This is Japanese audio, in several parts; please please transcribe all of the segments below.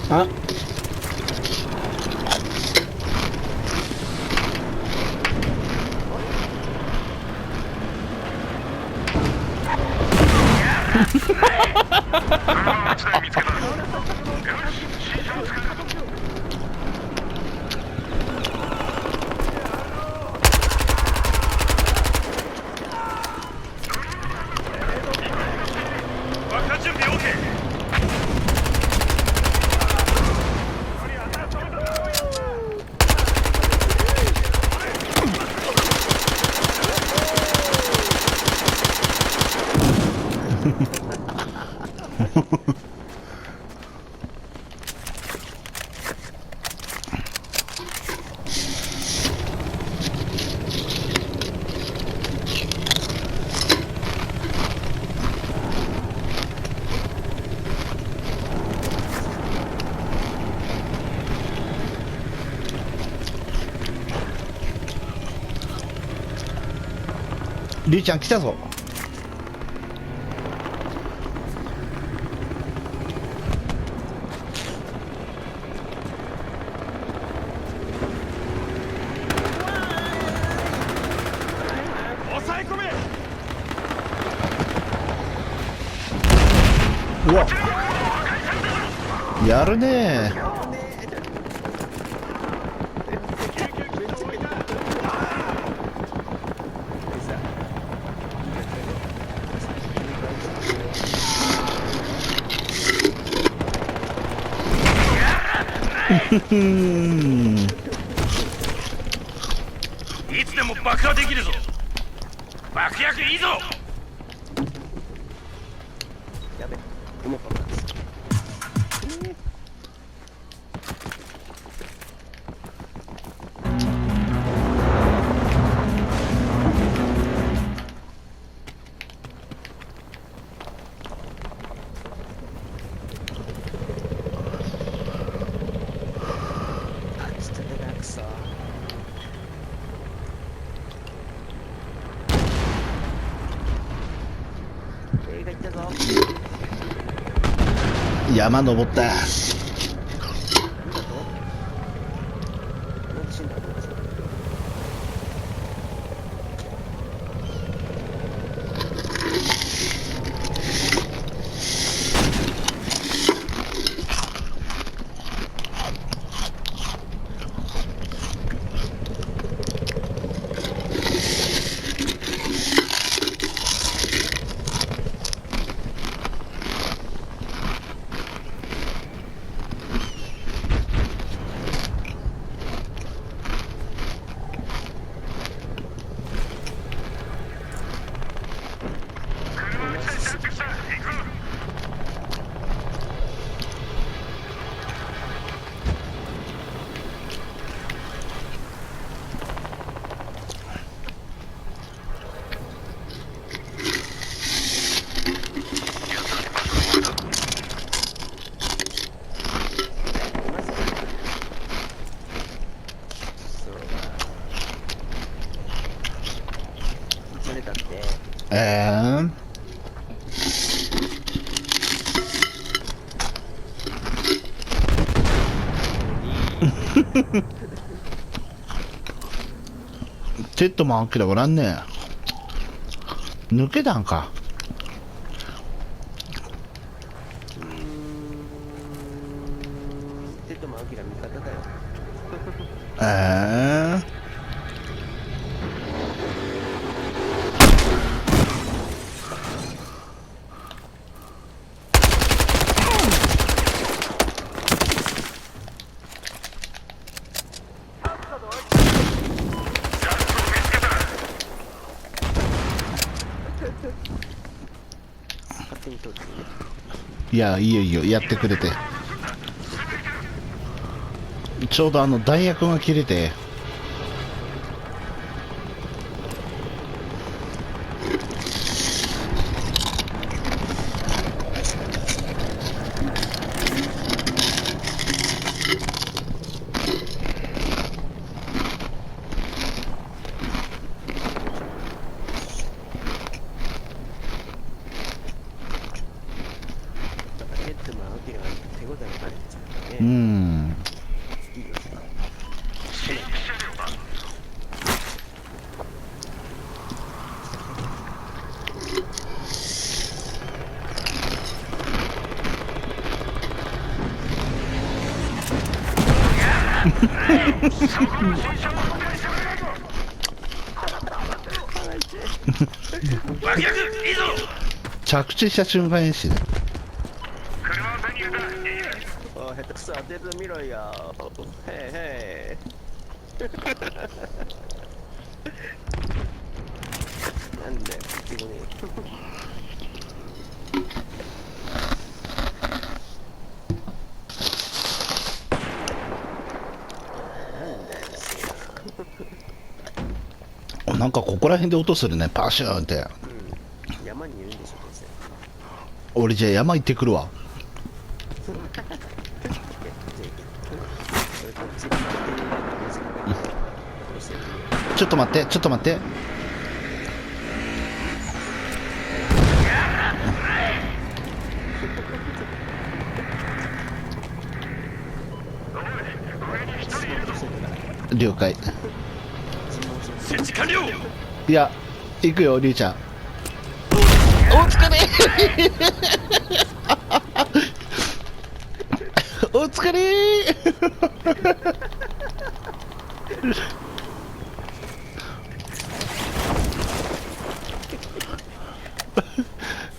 あ、りゅうちゃん来たぞ。抑え込め。うわ、やるねー。いつでも爆破できるぞ。爆薬いいぞ。やべ、雲爆発。ちょっと出なくそ。映画行ったぞ。山登った。なんだと？なんで死んだの？だって。テッドマン明らおらんね。抜けたんか。テッドマンアキラ味方だよ。勝手に通ってね。いや、いいよいいよ、やってくれて。ちょうど弾薬が切れて。テッドマンアキラは手応えがあるんですよね。爆薬いいぞ。着地した瞬間に死ぬ。車のタイミングだ。おい下手くそ当ててみろよ。へいへい。なんだよ結局ね。なんかここら辺で音するね、パシューンって。うん、山にいるんでしょどうせ。俺じゃあ山行ってくるわ。それこっちにちょっと待って、ちょっと待って。了解。設置完了。いや、行くよ、りゅうちゃん。お疲れお疲れ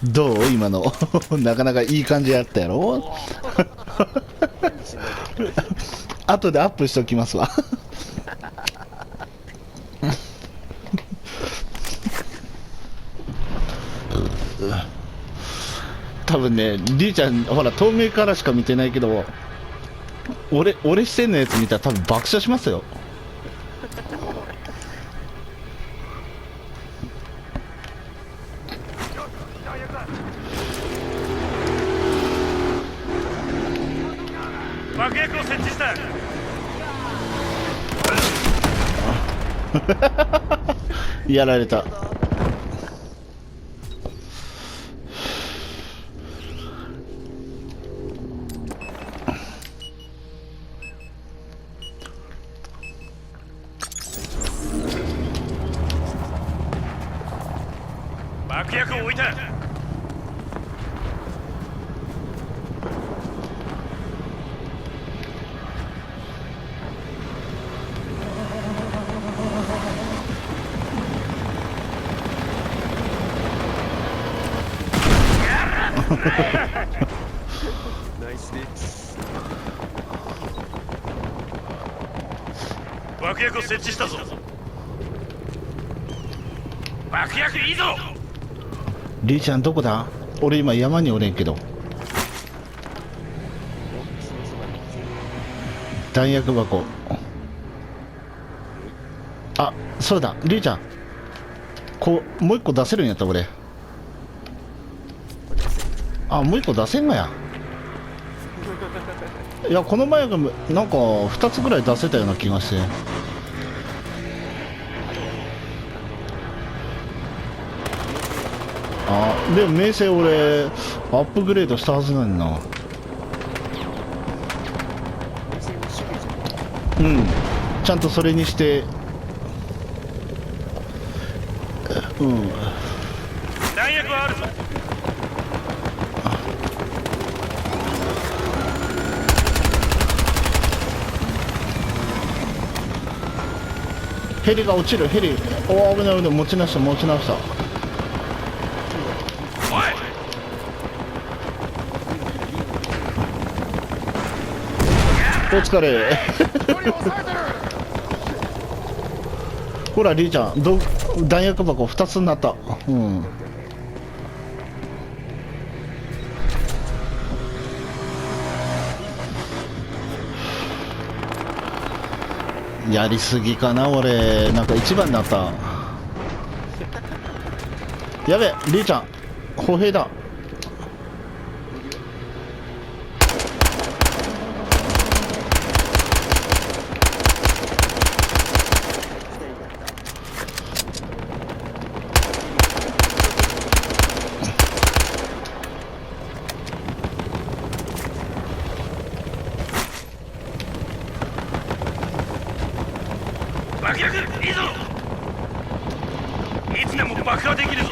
どう今のなかなかいい感じやったやろ後でアップしときますわ多分ね、りゅうちゃんほら透明からしか見てないけど、俺してんのやつ見たら多分爆笑しますよ。爆薬を設置した。やられた。爆薬を置いた。ナイスです。爆薬を設置したぞ。爆薬いいぞ。りゅうちゃんどこだ？俺今山におれんけど。弾薬箱。あ、そうだ、りゅうちゃん。こう、もう一個出せるんやった俺。あ、もう一個出せんがや。いや、この前がなんか2つぐらい出せたような気がして。あ、でも名声俺アップグレードしたはずなんな。うん、ちゃんとそれにしてうん。弾薬はあるぞ。ヘリが落ちる。ヘリ、おお、危ない危ない。持ち直した持ち直した。おい。お疲れほらりーちゃん、弾薬箱2つになった。うん、やりすぎかな俺。なんか一番になった。やべ、りーちゃん歩兵だ。爆薬いいぞ。いつでも爆破できるぞ。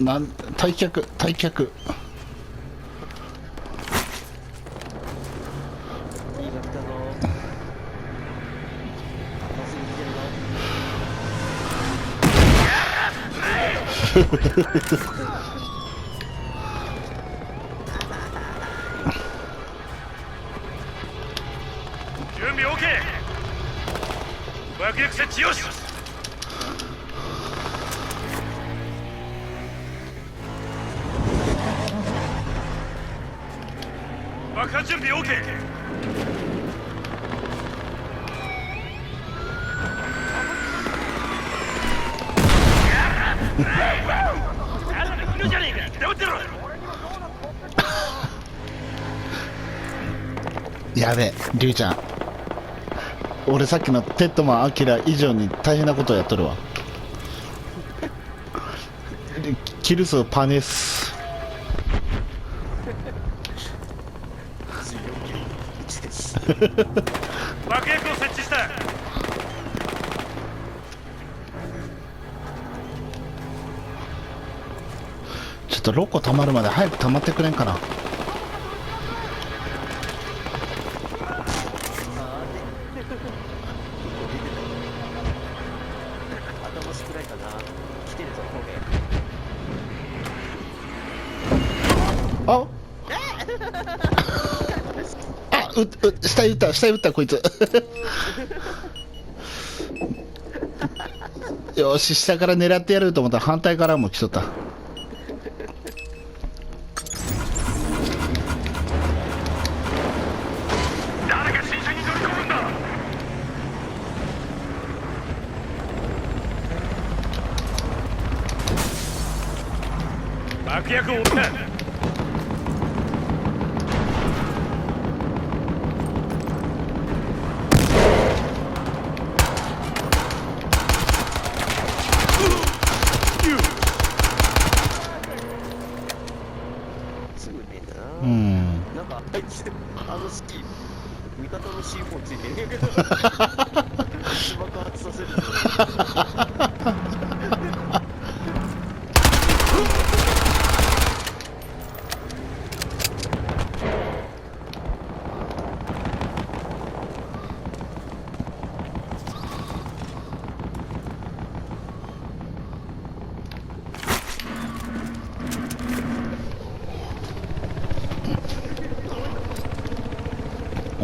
退却退却。今来たぞ。もうすぐ来てるぞ。準備 OK。爆薬設置よし。爆破準備 OK。犬じゃねえか、黙ってろ。やべえ、リュウちゃん。俺さっきのテッドマンアキラ以上に大変なことやっとるわ。キル数パネス。爆薬を設置した。ちょっと6個溜まるまで早く溜まってくれんかな。頭少ないかな。来てるぞ、ああ、下に打ったこいつ。よし、下から狙ってやると思ったら反対からも来とった。誰が新車に乗り込むんだ。爆薬を置いた。すぐねえうな。ん。なんかあいつ、味方の C4 ついてるけど、爆発させるぞ。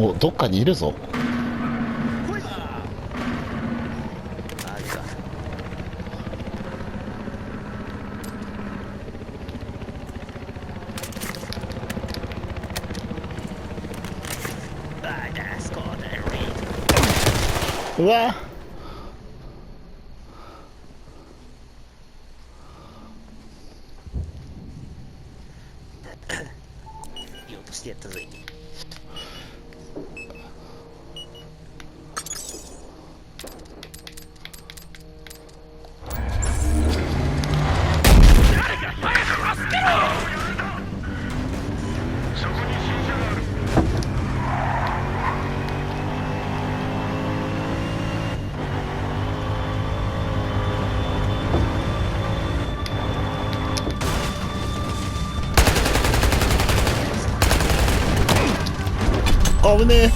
お、どっかにいるぞ。これだ。あれか。バダスコーダリうわ。ー。よとしてやったぜ。危ねえ。